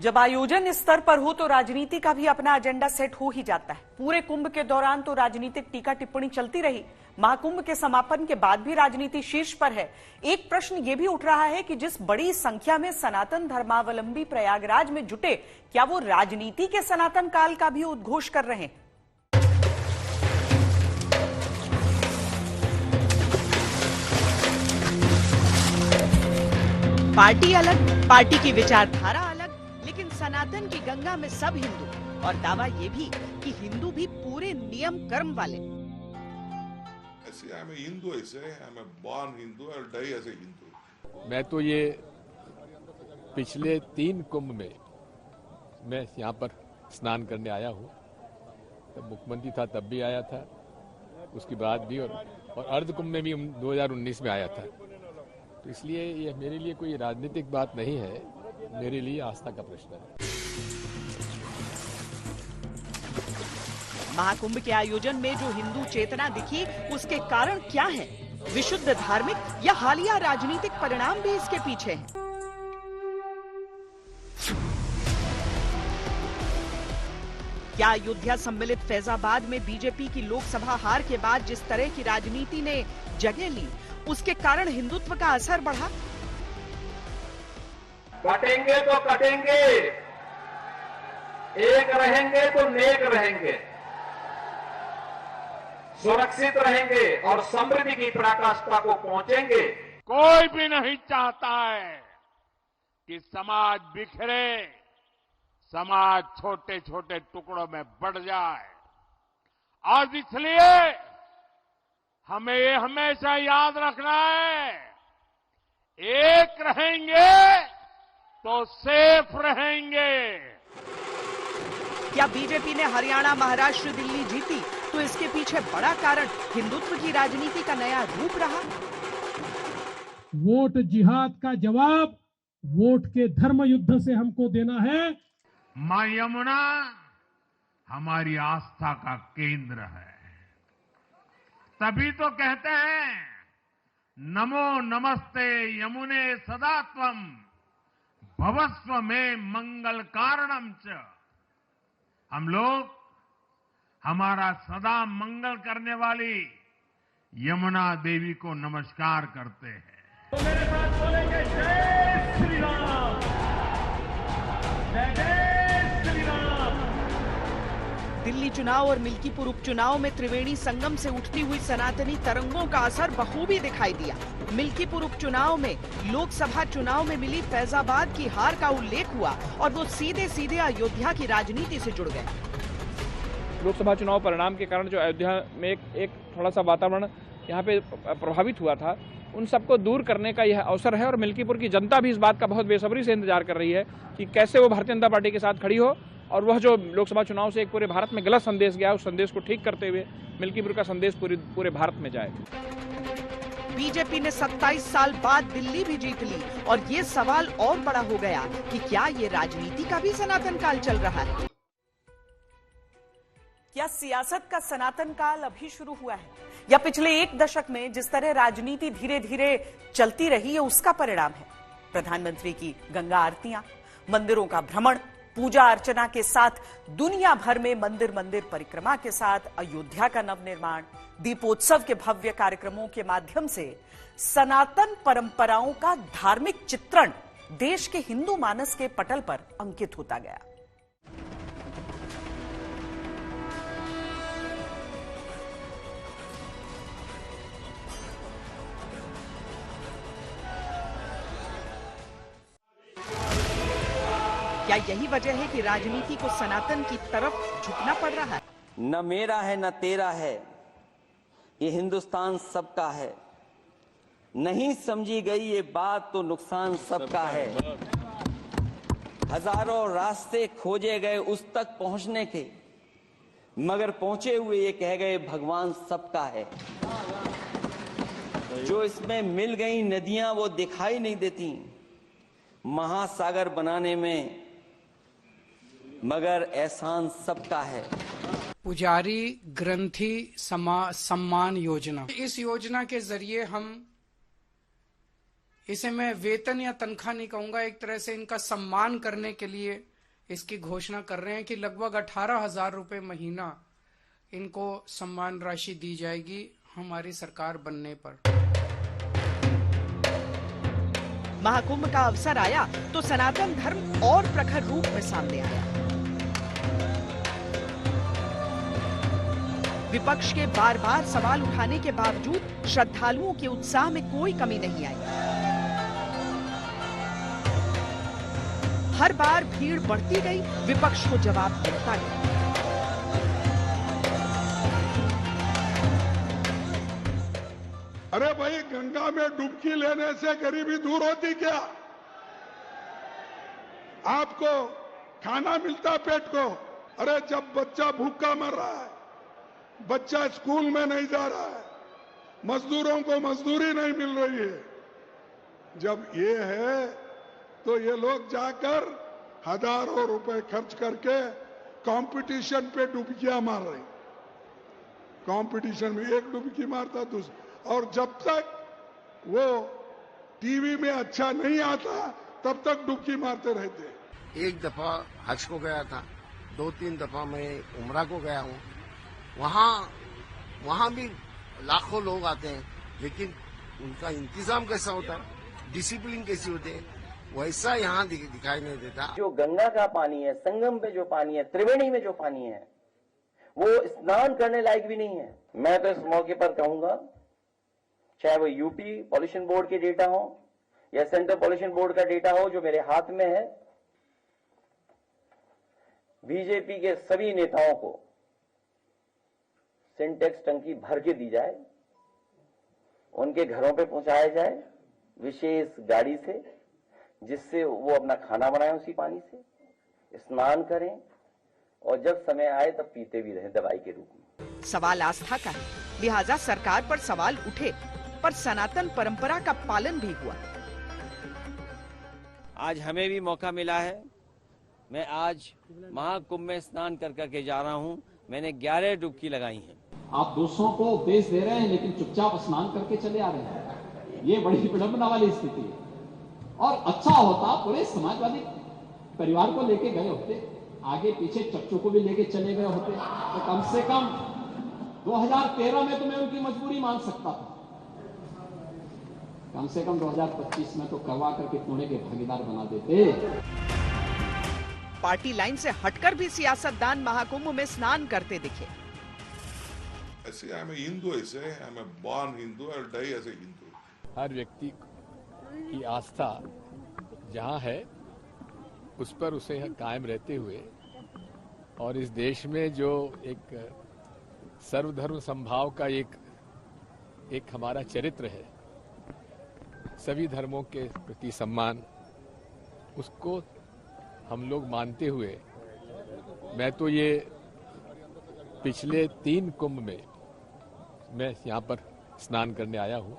जब आयोजन इस स्तर पर हो तो राजनीति का भी अपना एजेंडा सेट हो ही जाता है। पूरे कुंभ के दौरान तो राजनीतिक टीका टिप्पणी चलती रही। महाकुंभ के समापन के बाद भी राजनीति शीर्ष पर है। एक प्रश्न ये भी उठ रहा है कि जिस बड़ी संख्या में सनातन धर्मावलंबी प्रयागराज में जुटे, क्या वो राजनीति के सनातन काल का भी उद्घोष कर रहे हैं? पार्टी अलग, पार्टी की विचारधारा अलग, लेकिन सनातन की गंगा में सब हिंदू, और दावा ये भी कि हिंदू भी पूरे नियम कर्म वाले। मैं तो ये पिछले 3 कुंभ में मैं यहाँ पर स्नान करने आया हूँ। तब मुख्यमंत्री था तब भी आया था, उसके बाद भी, और अर्ध कुंभ में भी 2019 में आया था। तो इसलिए ये मेरे लिए कोई राजनीतिक बात नहीं है, मेरे लिए आस्था का प्रश्न है। महाकुंभ के आयोजन में जो हिंदू चेतना दिखी, उसके कारण क्या है? विशुद्ध धार्मिक या हालिया राजनीतिक परिणाम भी इसके पीछे हैं? क्या अयोध्या सम्मिलित फैजाबाद में बीजेपी की लोकसभा हार के बाद जिस तरह की राजनीति ने जगह ली, उसके कारण हिंदुत्व का असर बढ़ा? कटेंगे तो कटेंगे, एक रहेंगे तो नेक रहेंगे, सुरक्षित रहेंगे और समृद्धि की पराकाष्ठा को पहुंचेंगे। कोई भी नहीं चाहता है कि समाज बिखरे, समाज छोटे छोटे टुकड़ों में बढ़ जाए। और इसलिए हमें ये हमेशा याद रखना है, एक रहेंगे तो सेफ रहेंगे। क्या बीजेपी ने हरियाणा, महाराष्ट्र, दिल्ली जीती तो इसके पीछे बड़ा कारण हिंदुत्व की राजनीति का नया रूप रहा? वोट जिहाद का जवाब वोट के धर्म युद्ध से हमको देना है। मां यमुना हमारी आस्था का केंद्र है, तभी तो कहते हैं नमो नमस्ते यमुने सदा त्वं भवस्व में मंगल कारणम च। हम लोग हमारा सदा मंगल करने वाली यमुना देवी को नमस्कार करते हैं। तो मेरे साथ बोलेंगे जय श्री राम, जय जय श्री राम। दिल्ली चुनाव और मिल्कीपुर उपचुनाव में त्रिवेणी संगम से उठती हुई सनातनी तरंगों का असर बखूबी दिखाई दिया। मिल्कीपुर उपचुनाव में लोकसभा चुनाव में मिली फैजाबाद की हार का उल्लेख हुआ और वो सीधे सीधे अयोध्या की राजनीति से जुड़ गए। लोकसभा चुनाव परिणाम के कारण जो अयोध्या में एक थोड़ा सा वातावरण यहाँ पे प्रभावित हुआ था, उन सबको दूर करने का यह अवसर है। और मिल्कीपुर की जनता भी इस बात का बहुत बेसब्री से इंतजार कर रही है कि कैसे वो भारतीय जनता पार्टी के साथ खड़ी हो, और वह जो लोकसभा चुनाव से एक पूरे भारत में गलत संदेश गया, उस संदेश को ठीक करते हुए मिल्कीपुर का संदेश पूरे भारत में जाए। बीजेपी ने 27 साल बाद दिल्ली भी जीत ली, और ये सवाल और बड़ा हो गया कि क्या ये राजनीति का भी सनातन काल चल रहा है? क्या सियासत का सनातन काल अभी शुरू हुआ है, या पिछले 1 दशक में जिस तरह राजनीति धीरे धीरे चलती रही है उसका परिणाम है? प्रधानमंत्री की गंगा आरतियां, मंदिरों का भ्रमण, पूजा अर्चना के साथ दुनिया भर में मंदिर मंदिर परिक्रमा के साथ अयोध्या का नवनिर्माण, दीपोत्सव के भव्य कार्यक्रमों के माध्यम से सनातन परंपराओं का धार्मिक चित्रण देश के हिंदू मानस के पटल पर अंकित होता गया। क्या यही वजह है कि राजनीति को सनातन की तरफ झुकना पड़ रहा है? न मेरा है न तेरा है, ये हिंदुस्तान सबका है। नहीं समझी गई ये बात तो नुकसान सबका है। हजारों रास्ते खोजे गए उस तक पहुंचने के, मगर पहुंचे हुए ये कह गए भगवान सबका है। जो इसमें मिल गई नदियां वो दिखाई नहीं देती महासागर बनाने में, मगर एहसान सबका है। पुजारी ग्रंथी सम्मान योजना, इस योजना के जरिए हम, इसे मैं वेतन या तनख्वाह नहीं कहूंगा, एक तरह से इनका सम्मान करने के लिए इसकी घोषणा कर रहे हैं कि लगभग 18,000 रुपए महीना इनको सम्मान राशि दी जाएगी हमारी सरकार बनने पर। महाकुंभ का अवसर आया तो सनातन धर्म और प्रखर रूप में सामने आया। विपक्ष के बार बार सवाल उठाने के बावजूद श्रद्धालुओं के उत्साह में कोई कमी नहीं आई। हर बार भीड़ बढ़ती गई, विपक्ष को जवाब मिलता गया। अरे भाई, गंगा में डुबकी लेने से गरीबी दूर होती क्या? आपको खाना मिलता पेट को? अरे जब बच्चा भूखा मर रहा है, बच्चा स्कूल में नहीं जा रहा है, मजदूरों को मजदूरी नहीं मिल रही है, जब ये है तो ये लोग जाकर हजारों रुपए खर्च करके कंपटीशन पे डुबकियां मार रहे। कंपटीशन में एक डुबकी मारता दूसरा, और जब तक वो टीवी में अच्छा नहीं आता तब तक डुबकी मारते रहते। एक दफा हज को गया था, 2-3 दफा मैं उम्रा को गया हूँ। वहाँ भी लाखों लोग आते हैं, लेकिन उनका इंतजाम कैसा होता है, डिसिप्लिन कैसी होती है, वैसा यहाँ दिखाई नहीं देता। जो गंगा का पानी है, संगम पे जो पानी है, त्रिवेणी में जो पानी है, वो स्नान करने लायक भी नहीं है। मैं तो इस मौके पर कहूंगा, चाहे वो यूपी पॉल्यूशन बोर्ड के डेटा हो या सेंट्रल पॉल्यूशन बोर्ड का डेटा हो जो मेरे हाथ में है, बीजेपी के सभी नेताओं को सिंटेक्स टंकी भर के दी जाए, उनके घरों पे पहुंचाया जाए विशेष गाड़ी से, जिससे वो अपना खाना बनाएं, उसी पानी से स्नान करें, और जब समय आए तब पीते भी रहें दवाई के रूप में। सवाल आस्था का है, लिहाजा सरकार पर सवाल उठे, पर सनातन परंपरा का पालन भी हुआ। आज हमें भी मौका मिला है। मैं आज महाकुंभ में स्नान कर करके जा रहा हूं। मैंने 11 डुबकी लगाई हैं। आप दूसरों को उपदेश दे रहे हैं लेकिन चुपचाप स्नान करके चले आ रहे हैं। ये बड़ी विडंबना वाली स्थिति है। और अच्छा होता पूरे समाजवादी परिवार को लेके गए होते, आगे पीछे चच्चों को भी लेके चले गए होते, तो कम से कम 2013 में तो मैं उनकी मजबूरी मान सकता था। कम से कम 2025 में तो करवा करके पुणे के भागीदार बना देते। पार्टी लाइन से हटकर भी सियासतदान महाकुंभ में स्नान करते दिखे। I am a Hindu, I say. I am a born Hindu. I will die as a Hindu. हर व्यक्ति की आस्था जहाँ है उस पर उसे कायम रहते हुए, और इस देश में जो एक सर्वधर्म समभाव का एक हमारा चरित्र है, सभी धर्मों के प्रति सम्मान, उसको हम लोग मानते हुए, मैं तो ये पिछले 3 कुंभ में मैं यहाँ पर स्नान करने आया हूँ।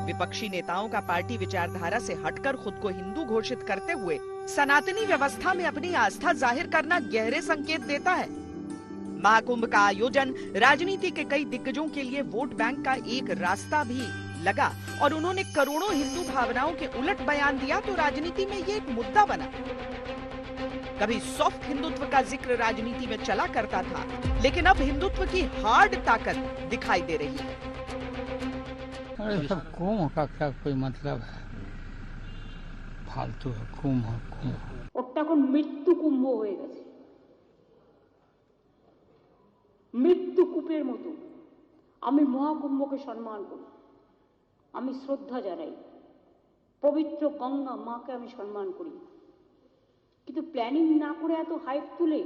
विपक्षी नेताओं का पार्टी विचारधारा से हटकर खुद को हिंदू घोषित करते हुए सनातनी व्यवस्था में अपनी आस्था जाहिर करना गहरे संकेत देता है। महाकुंभ का आयोजन राजनीति के कई दिग्गजों के लिए वोट बैंक का एक रास्ता भी लगा, और उन्होंने करोड़ों हिंदू भावनाओं के उलट बयान दिया तो राजनीति में ये एक मुद्दा बना। कभी सॉफ्ट हिंदुत्व का जिक्र राजनीति में चला करता था, लेकिन अब हिंदुत्व की हार्ड ताकत दिखाई दे रही है। अरे सब कुंभ का क्या कोई मतलब है, फालतू है कुंभ। ওটা এখন মৃত্যু কুম্ভ হয়ে গেছে, মৃত্যু কূপের মতো। আমি মহাকুম্ভকে সম্মান করি, আমি শ্রদ্ধা জানাই, পবিত্র গঙ্গা মাকে আমি সম্মান করি, কিন্তু প্ল্যানিং না করে এত হাইপ তুলে।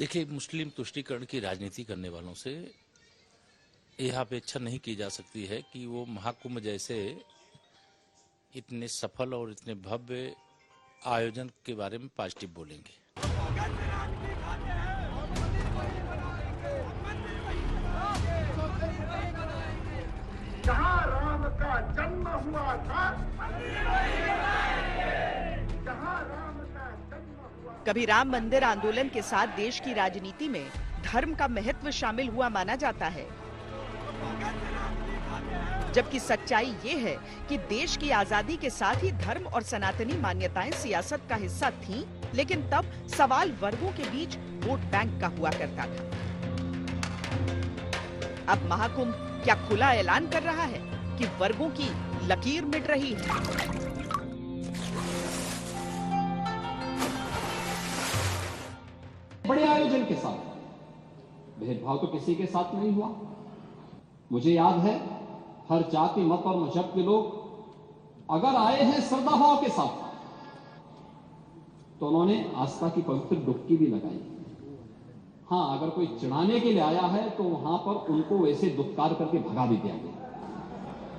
देखिए, मुस्लिम तुष्टीकरण की राजनीति करने वालों से यह अपेक्षा नहीं की जा सकती है कि वो महाकुंभ जैसे इतने सफल और इतने भव्य आयोजन के बारे में पॉजिटिव बोलेंगे। जहां राम का जन्म हुआ था, कभी राम मंदिर आंदोलन के साथ देश की राजनीति में धर्म का महत्व शामिल हुआ माना जाता है। जबकि सच्चाई ये है कि देश की आजादी के साथ ही धर्म और सनातनी मान्यताएं सियासत का हिस्सा थीं, लेकिन तब सवाल वर्गों के बीच वोट बैंक का हुआ करता था। अब महाकुंभ क्या खुला ऐलान कर रहा है कि वर्गों की लकीर मिट रही है? बड़े आयोजन के साथ, भेदभाव तो किसी के साथ नहीं हुआ। मुझे याद है हर जाति मत और मजहब के लोग अगर आए हैं श्रद्धा भाव के साथ तो उन्होंने आस्था की पवित्र डुबकी भी लगाई। हाँ, अगर कोई चिढ़ाने के लिए आया है तो वहां पर उनको वैसे दुत्कार करके भगा भी दिया गया,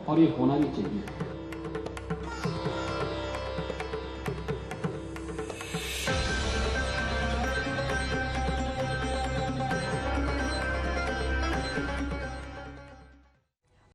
और ये होना भी चाहिए।